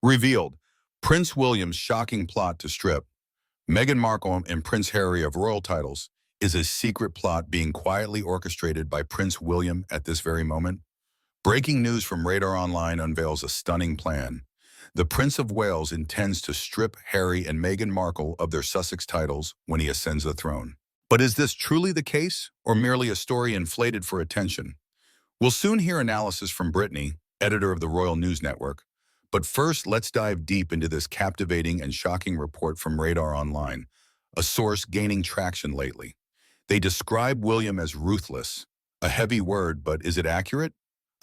Revealed. Prince William's shocking plot to strip Meghan Markle and Prince Harry of royal titles is a secret plot being quietly orchestrated by Prince William at this very moment. Breaking news from Radar Online unveils a stunning plan. The Prince of Wales intends to strip Harry and Meghan Markle of their Sussex titles when he ascends the throne. But is this truly the case, or merely a story inflated for attention? We'll soon hear analysis from Brittany, editor of the Royal News Network. But first, let's dive deep into this captivating and shocking report from Radar Online, a source gaining traction lately. They describe William as ruthless, a heavy word, but is it accurate?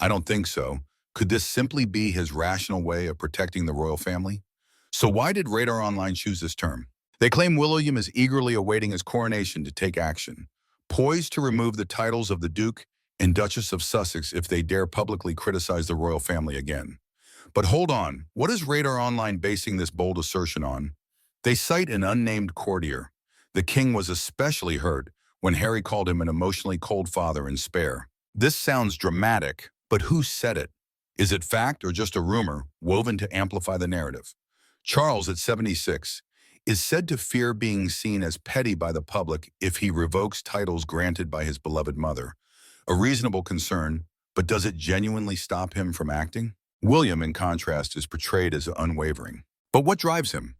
I don't think so. Could this simply be his rational way of protecting the royal family? So why did Radar Online choose this term? They claim William is eagerly awaiting his coronation to take action, poised to remove the titles of the Duke and Duchess of Sussex if they dare publicly criticize the royal family again. But hold on, what is Radar Online basing this bold assertion on? They cite an unnamed courtier. The king was especially hurt when Harry called him an emotionally cold father and spare. This sounds dramatic, but who said it? Is it fact or just a rumor woven to amplify the narrative? Charles, at 76, is said to fear being seen as petty by the public if he revokes titles granted by his beloved mother. A reasonable concern, but does it genuinely stop him from acting? William, in contrast, is portrayed as unwavering. But what drives him?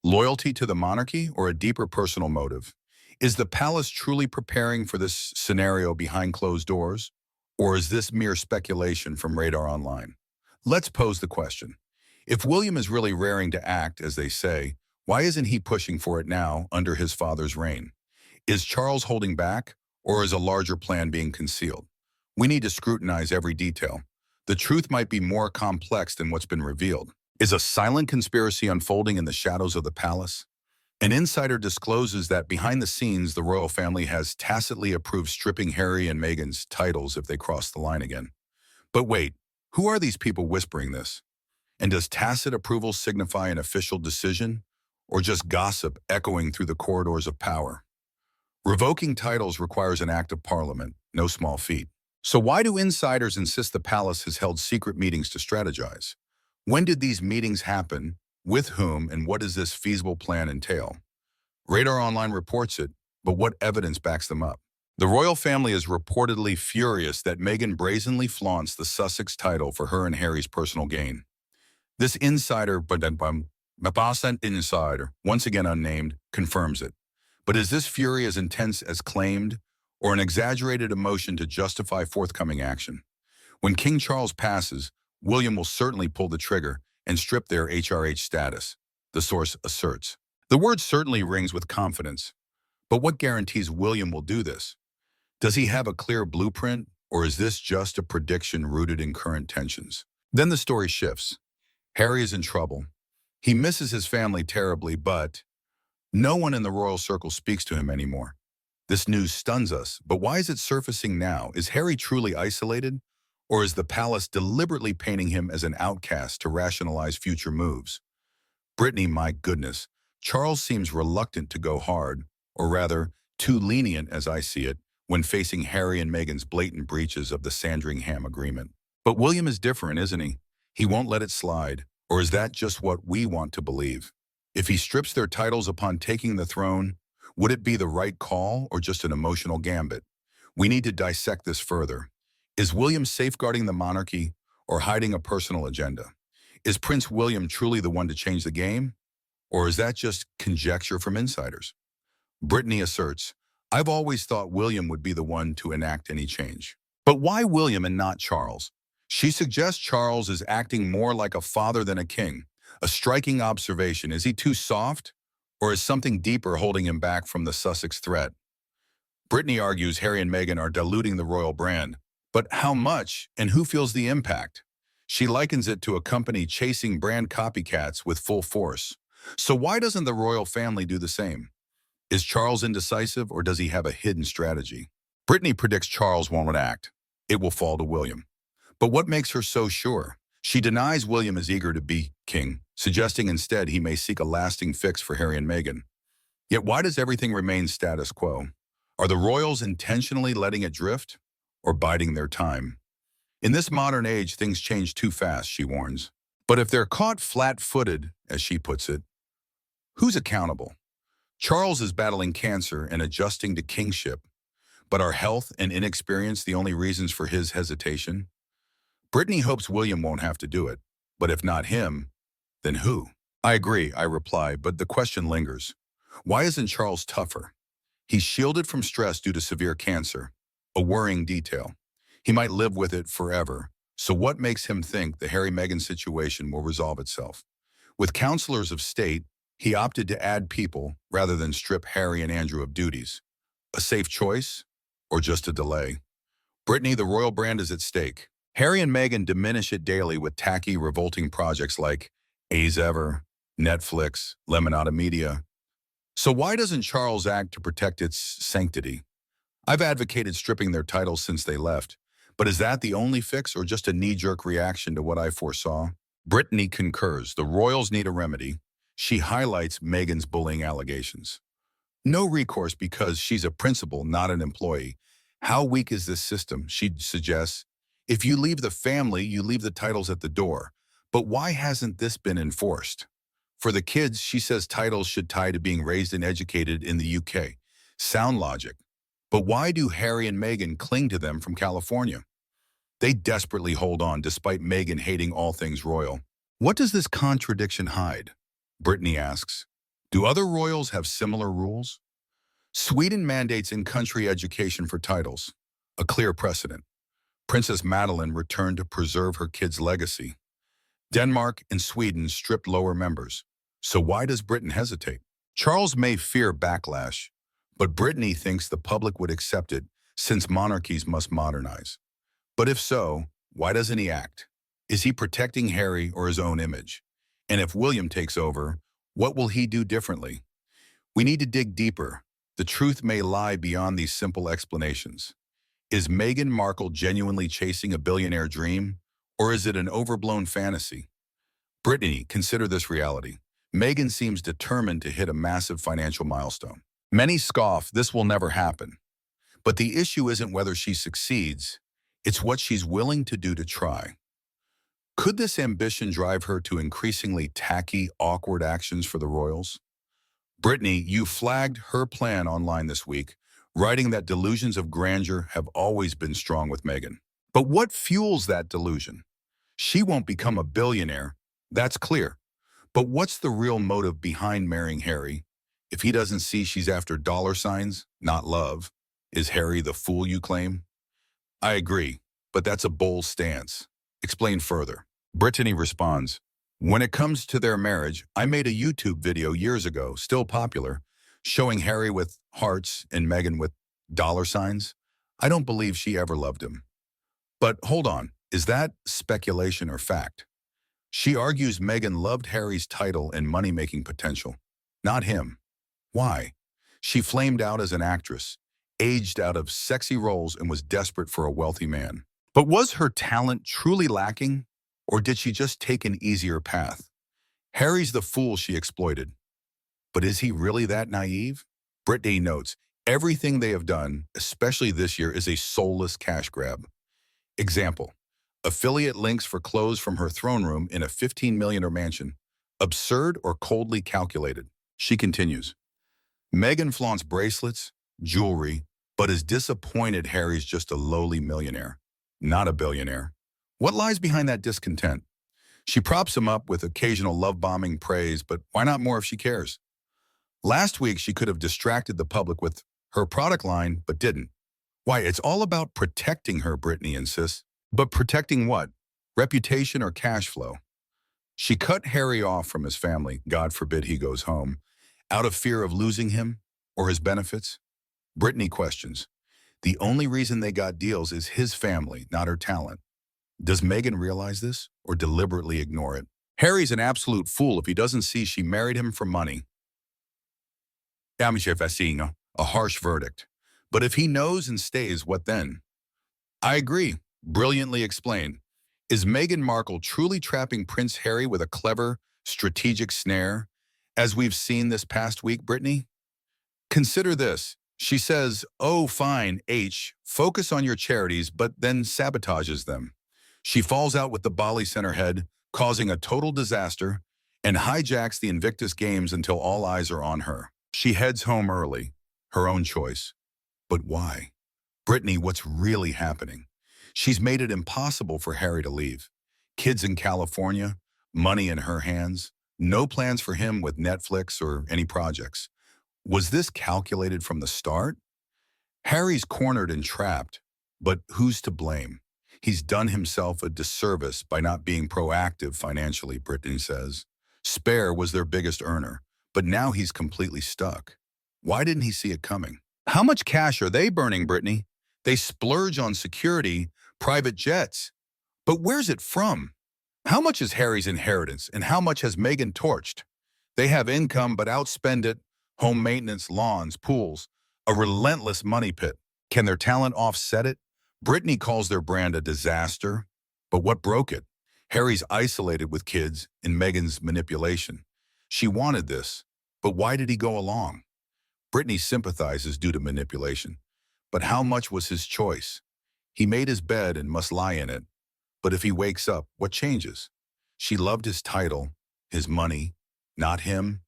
Loyalty to the monarchy or a deeper personal motive? Is the palace truly preparing for this scenario behind closed doors? Or is this mere speculation from Radar Online? Let's pose the question. If William is really raring to act, as they say, why isn't he pushing for it now under his father's reign? Is Charles holding back, or is a larger plan being concealed? We need to scrutinize every detail. The truth might be more complex than what's been revealed. Is a silent conspiracy unfolding in the shadows of the palace? An insider discloses that behind the scenes, the royal family has tacitly approved stripping Harry and Meghan's titles if they cross the line again. But wait, who are these people whispering this? And does tacit approval signify an official decision, or just gossip echoing through the corridors of power? Revoking titles requires an act of parliament, no small feat. So why do insiders insist the palace has held secret meetings to strategize? When did these meetings happen? With whom? And what does this feasible plan entail? Radar Online reports it, but what evidence backs them up? The royal family is reportedly furious that Meghan brazenly flaunts the Sussex title for her and Harry's personal gain. This insider, once again unnamed, confirms it. But is this fury as intense as claimed, or an exaggerated emotion to justify forthcoming action? When King Charles passes, William will certainly pull the trigger and strip their HRH status, the source asserts. The word certainly rings with confidence. But what guarantees William will do this? Does he have a clear blueprint, or is this just a prediction rooted in current tensions? Then the story shifts. Harry is in trouble. He misses his family terribly, but no one in the royal circle speaks to him anymore. This news stuns us, but why is it surfacing now? Is Harry truly isolated, or is the palace deliberately painting him as an outcast to rationalize future moves? Brittany, my goodness, Charles seems reluctant to go hard, or rather, too lenient as I see it, when facing Harry and Meghan's blatant breaches of the Sandringham Agreement. But William is different, isn't he? He won't let it slide, or is that just what we want to believe? If he strips their titles upon taking the throne, would it be the right call or just an emotional gambit? We need to dissect this further. Is William safeguarding the monarchy or hiding a personal agenda? Is Prince William truly the one to change the game? Or is that just conjecture from insiders? Brittany asserts, I've always thought William would be the one to enact any change. But why William and not Charles? She suggests Charles is acting more like a father than a king. A striking observation. Is he too soft? Or is something deeper holding him back from the Sussex threat? Brittany argues Harry and Meghan are diluting the royal brand. But how much, and who feels the impact? She likens it to a company chasing brand copycats with full force. So why doesn't the royal family do the same? Is Charles indecisive, or does he have a hidden strategy? Brittany predicts Charles won't act. It will fall to William. But what makes her so sure? She denies William is eager to be king, suggesting instead he may seek a lasting fix for Harry and Meghan. Yet why does everything remain status quo? Are the royals intentionally letting it drift, or biding their time? In this modern age, things change too fast, she warns. But if they're caught flat-footed, as she puts it, who's accountable? Charles is battling cancer and adjusting to kingship, but are health and inexperience the only reasons for his hesitation? Brittany hopes William won't have to do it, but if not him, then who? I agree, I reply, but the question lingers. Why isn't Charles tougher? He's shielded from stress due to severe cancer, a worrying detail. He might live with it forever. So what makes him think the Harry-Meghan situation will resolve itself? With counselors of state, he opted to add people rather than strip Harry and Andrew of duties. A safe choice or just a delay? Brittany, the royal brand is at stake. Harry and Meghan diminish it daily with tacky, revolting projects like A's Ever, Netflix, Lemonada Media. So why doesn't Charles act to protect its sanctity? I've advocated stripping their titles since they left, but is that the only fix or just a knee-jerk reaction to what I foresaw? Brittany concurs. The royals need a remedy. She highlights Meghan's bullying allegations. No recourse because she's a principal, not an employee. How weak is this system? She suggests. If you leave the family, you leave the titles at the door. But why hasn't this been enforced? For the kids, she says titles should tie to being raised and educated in the UK. Sound logic. But why do Harry and Meghan cling to them from California? They desperately hold on despite Meghan hating all things royal. What does this contradiction hide? Brittany asks. Do other royals have similar rules? Sweden mandates in-country education for titles, a clear precedent. Princess Madeleine returned to preserve her kids' legacy. Denmark and Sweden stripped lower members. So why does Britain hesitate? Charles may fear backlash, but Brittany thinks the public would accept it since monarchies must modernize. But if so, why doesn't he act? Is he protecting Harry or his own image? And if William takes over, what will he do differently? We need to dig deeper. The truth may lie beyond these simple explanations. Is Meghan Markle genuinely chasing a billionaire dream, or is it an overblown fantasy? Brittany, consider this reality. Meghan seems determined to hit a massive financial milestone. Many scoff this will never happen. But the issue isn't whether she succeeds, it's what she's willing to do to try. Could this ambition drive her to increasingly tacky, awkward actions for the royals? Brittany, you flagged her plan online this week, writing that delusions of grandeur have always been strong with Meghan. But what fuels that delusion? She won't become a billionaire, that's clear. But what's the real motive behind marrying Harry? If he doesn't see she's after dollar signs, not love, is Harry the fool you claim? I agree, but that's a bold stance. Explain further. Brittany responds, when it comes to their marriage, I made a YouTube video years ago, still popular, showing Harry with hearts and Meghan with dollar signs. I don't believe she ever loved him. But hold on, is that speculation or fact? She argues Meghan loved Harry's title and money-making potential, not him. Why? She flamed out as an actress, aged out of sexy roles and was desperate for a wealthy man. But was her talent truly lacking, or did she just take an easier path? Harry's the fool she exploited. But is he really that naive? Brittany notes, everything they have done, especially this year, is a soulless cash grab. Example, affiliate links for clothes from her throne room in a $15 million mansion. Absurd or coldly calculated? She continues, Meghan flaunts bracelets, jewelry, but is disappointed Harry's just a lowly millionaire, not a billionaire. What lies behind that discontent? She props him up with occasional love-bombing praise, but why not more if she cares? Last week, she could have distracted the public with her product line, but didn't. Why, it's all about protecting her, Brittany insists. But protecting what? Reputation or cash flow? She cut Harry off from his family, God forbid he goes home, out of fear of losing him or his benefits. Brittany questions. The only reason they got deals is his family, not her talent. Does Meghan realize this or deliberately ignore it? Harry's an absolute fool if he doesn't see she married him for money. A harsh verdict. But if he knows and stays, what then? I agree. Brilliantly explained. Is Meghan Markle truly trapping Prince Harry with a clever, strategic snare, as we've seen this past week, Brittany? Consider this. She says, oh, fine, focus on your charities, but then sabotages them. She falls out with the Bali Center head, causing a total disaster, and hijacks the Invictus Games until all eyes are on her. She heads home early, her own choice. But why? Brittany, what's really happening? She's made it impossible for Harry to leave. Kids in California, money in her hands, no plans for him with Netflix or any projects. Was this calculated from the start? Harry's cornered and trapped, but who's to blame? He's done himself a disservice by not being proactive financially, Brittany says. Spare was their biggest earner, but now he's completely stuck. Why didn't he see it coming? How much cash are they burning, Brittany? They splurge on security, private jets. But where's it from? How much is Harry's inheritance and how much has Meghan torched? They have income but outspend it, home maintenance, lawns, pools, a relentless money pit. Can their talent offset it? Brittany calls their brand a disaster. But what broke it? Harry's isolated with kids and Meghan's manipulation. She wanted this, but why did he go along? Brittany sympathizes due to manipulation. But how much was his choice? He made his bed and must lie in it. But if he wakes up, what changes? She loved his title, his money, not him.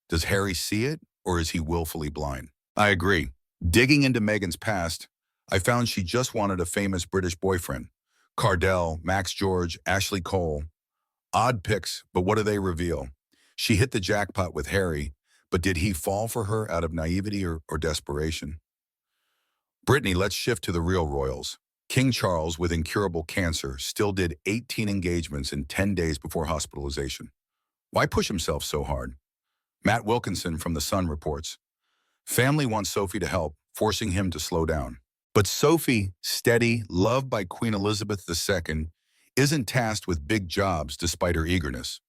Does Harry see it, or is he willfully blind? I agree. Digging into Meghan's past, I found she just wanted a famous British boyfriend. Cardell, Max George, Ashley Cole. Odd picks, but what do they reveal? She hit the jackpot with Harry, but did he fall for her out of naivety or desperation? Brittany, let's shift to the real royals. King Charles, with incurable cancer, still did 18 engagements in 10 days before hospitalization. Why push himself so hard? Matt Wilkinson from The Sun reports, family wants Sophie to help, forcing him to slow down. But Sophie, steady, loved by Queen Elizabeth II, isn't tasked with big jobs despite her eagerness.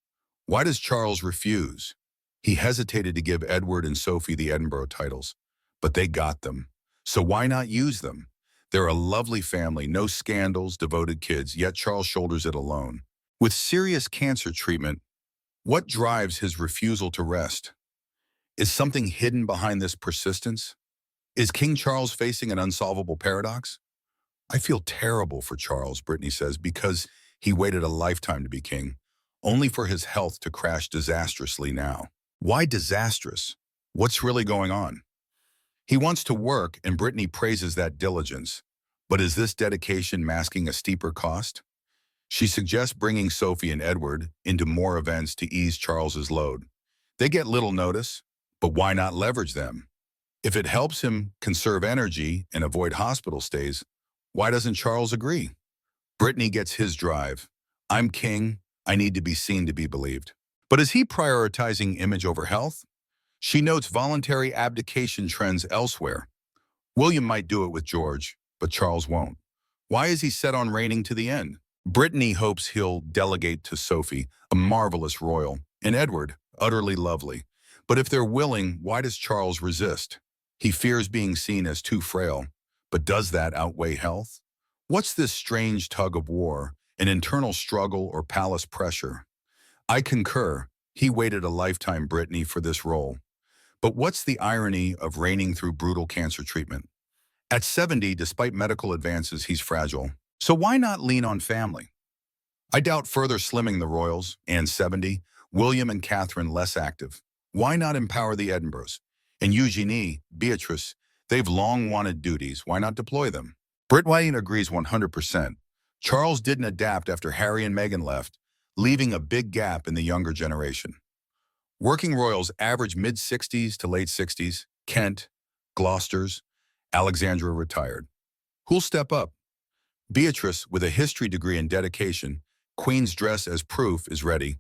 Why does Charles refuse? He hesitated to give Edward and Sophie the Edinburgh titles, but they got them. So why not use them? They're a lovely family, no scandals, devoted kids, yet Charles shoulders it alone. With serious cancer treatment, what drives his refusal to rest? Is something hidden behind this persistence? Is King Charles facing an unsolvable paradox? I feel terrible for Charles, Brittany says, because he waited a lifetime to be king, only for his health to crash disastrously now. Why disastrous? What's really going on? He wants to work, and Brittany praises that diligence. But is this dedication masking a steeper cost? She suggests bringing Sophie and Edward into more events to ease Charles's load. They get little notice, but why not leverage them? If it helps him conserve energy and avoid hospital stays, why doesn't Charles agree? Brittany gets his drive. I'm king, I need to be seen to be believed. But is he prioritizing image over health? She notes voluntary abdication trends elsewhere. William might do it with George, but Charles won't. Why is he set on reigning to the end? Brittany hopes he'll delegate to Sophie, a marvelous royal, and Edward, utterly lovely. But if they're willing, why does Charles resist? He fears being seen as too frail. But does that outweigh health? What's this strange tug of war, an internal struggle or palace pressure? I concur. He waited a lifetime, Brittany, for this role. But what's the irony of reigning through brutal cancer treatment? At 70, despite medical advances, he's fragile. So why not lean on family? I doubt further slimming the royals, and 70, William and Catherine less active. Why not empower the Edinburghs? And Eugenie, Beatrice, they've long wanted duties. Why not deploy them? Brittany agrees 100%. Charles didn't adapt after Harry and Meghan left, leaving a big gap in the younger generation. Working royals average mid-60s to late 60s. Kent, Gloucester's, Alexandra retired. Who'll step up? Beatrice, with a history degree and dedication, Queen's dress as proof, is ready.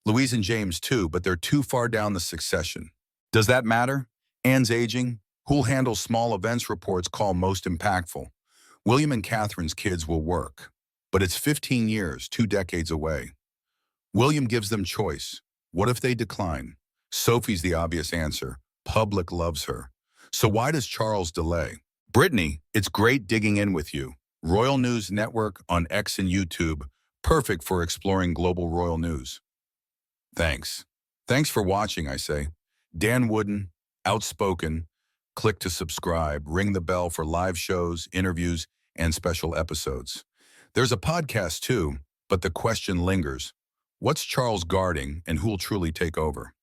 Louise and James too, but they're too far down the succession. Does that matter? Anne's aging. Who'll handle small events reports call most impactful? William and Catherine's kids will work. But it's 15 years, 2 decades away. William gives them choice. What if they decline? Sophie's the obvious answer. Public loves her. So why does Charles delay? Brittany, it's great digging in with you. Royal News Network on X and YouTube. Perfect for exploring global royal news. Thanks. Thanks for watching, I say. Dan Wooden, outspoken. Click to subscribe. Ring the bell for live shows, interviews, and special episodes. There's a podcast too, but the question lingers. What's Charles guarding and who'll truly take over?